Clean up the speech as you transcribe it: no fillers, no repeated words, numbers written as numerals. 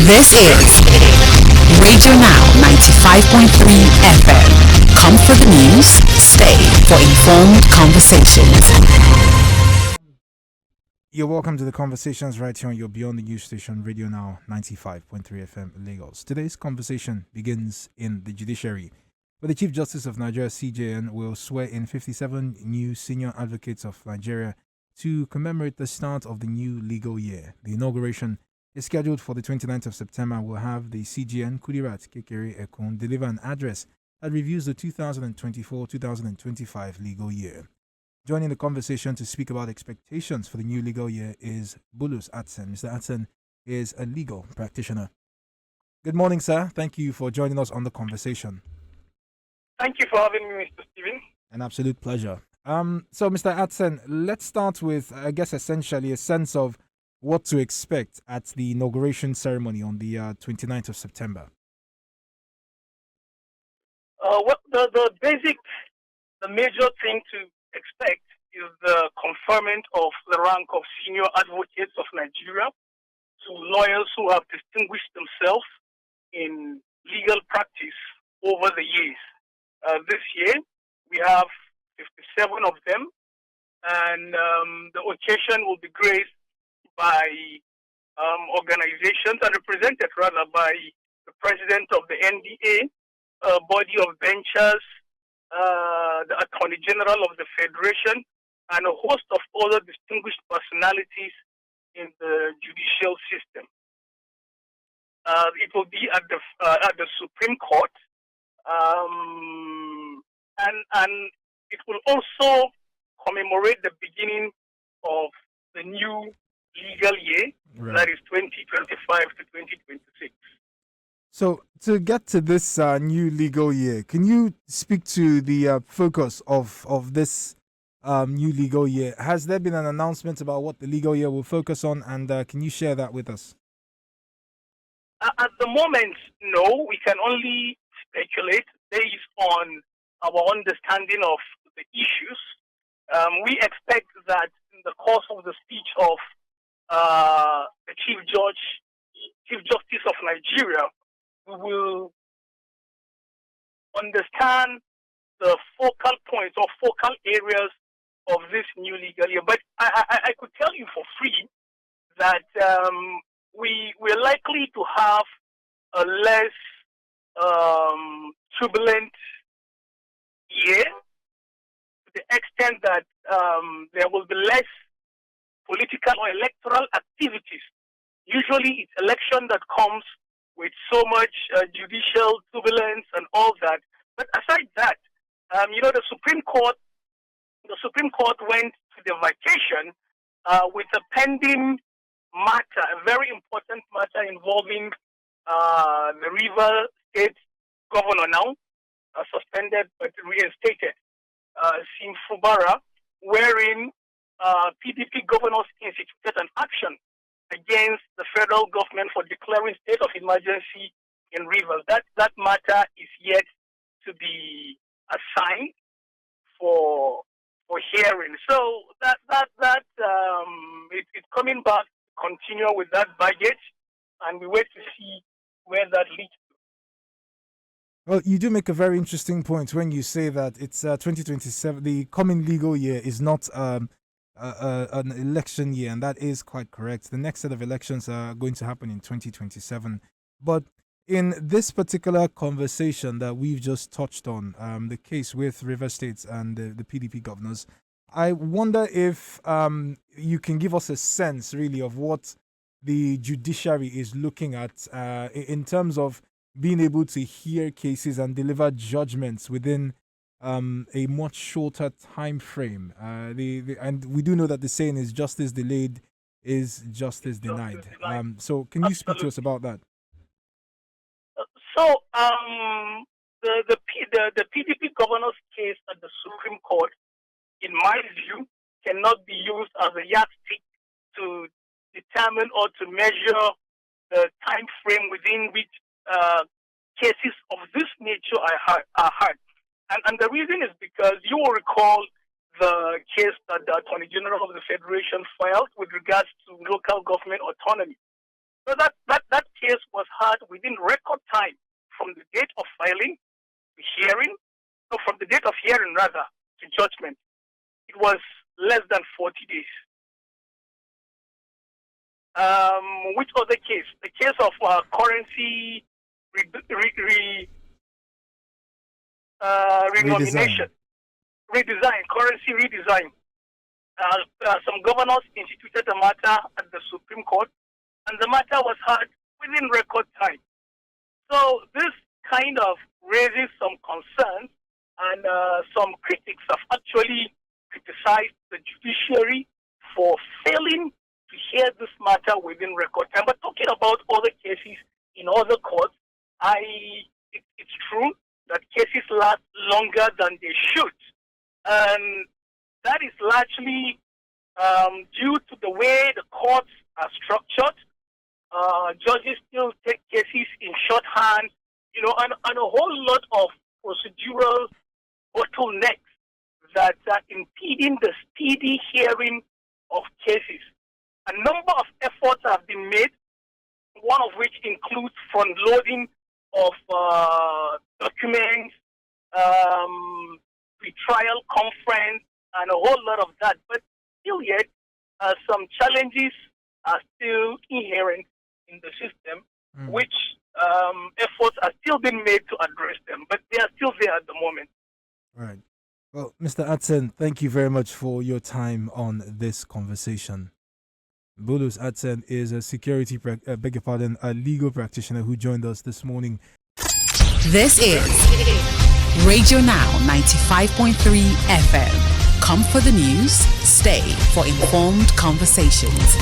This is Radio Now 95.3 FM. Come for the news, stay for informed conversations. You're welcome to the conversations right here on your Beyond the News station, Radio Now 95.3 FM Lagos. Today's conversation begins in the judiciary, where the Chief Justice of Nigeria, CJN, will swear in 57 new senior advocates of Nigeria to commemorate the start of the new legal year. The inauguration is scheduled for the 29th of September. We'll have the CGN Kudirat Kekere Ekun deliver an address that reviews the 2024-2025 legal year. Joining the conversation to speak about expectations for the new legal year is Bulus Atsen. Mr. Atsen is a legal practitioner. Good morning, sir. Thank you for joining us on the conversation. Thank you for having me, Mr. Stephen. An absolute pleasure. So, Mr. Atsen, let's start with, I guess, essentially a sense of what to expect at the inauguration ceremony on the 29th of September. The major thing to expect is the conferment of the rank of senior advocates of Nigeria to lawyers who have distinguished themselves in legal practice over the years. This year, we have 57 of them, and the occasion will be graced by organizations and represented rather by the president of the NDA, body of benchers, the Attorney General of the Federation, and a host of other distinguished personalities in the judicial system. It will be at the Supreme Court, and it will also commemorate the beginning of the new legal year, right. That is 2025 to 2026. So, to get to this new legal year, can you speak to the focus of this new legal year? Has there been an announcement about what the legal year will focus on, and can you share that with us? At the moment, no. We can only speculate based on our understanding of the issues. We expect that in the course of the speech of the Chief Justice of Nigeria, we will understand the focal points or focal areas of this new legal year. But I could tell you for free that we're likely to have a less turbulent year, to the extent that there will be less political or electoral activities. Usually it's election that comes with so much judicial turbulence and all that. But aside that, the Supreme Court went to the vacation with a pending matter, a very important matter involving the River State governor now, suspended but reinstated, Sim Fubara, wherein PDP governors instituted an action against the federal government for declaring state of emergency in Rivers. That matter is yet to be assigned for hearing. So it's coming back to continue with that baggage, and we wait to see where that leads to. Well, you do make a very interesting point when you say that it's 2027. The coming legal year is not an election year, and that is quite correct. The next set of elections are going to happen in 2027. But in this particular conversation that we've just touched on, the case with River States and the PDP governors, I wonder if you can give us a sense, really, of what the judiciary is looking at in terms of being able to hear cases and deliver judgments within a much shorter time frame. And we do know that the saying is justice delayed is justice denied. So can you speak to us about that? So the PDP governor's case at the Supreme Court, in my view, cannot be used as a yardstick to determine or to measure the time frame within which cases of this nature are heard. And the reason is because you will recall the case that the Attorney General of the Federation filed with regards to local government autonomy. So that case was heard within record time from the date of filing to hearing, no, from the date of hearing rather to judgment. It was less than 40 days. Which other case? The case of currency renomination, currency redesign. Some governors instituted a matter at the Supreme Court, and the matter was heard within record time. So this kind of raises some concerns, and some critics have actually criticized the judiciary for failing to hear this matter within record time. But talking about other cases in other courts, it's true that cases last longer than they should. And that is largely due to the way the courts are structured. Judges still take cases in shorthand, and a whole lot of procedural bottlenecks that are impeding the speedy hearing of cases. A number of efforts have been made, one of which includes front-loading of documents, pre-trial conference, and a whole lot of that. But still yet, some challenges are still inherent in the system, which efforts are still being made to address them, but they are still there at the moment. Right. Well, Mr. Adson, thank you very much for your time on this conversation. Bulus Adson is a legal practitioner who joined us this morning. This is Radio Now 95.3 FM. Come for the news, stay for informed conversations.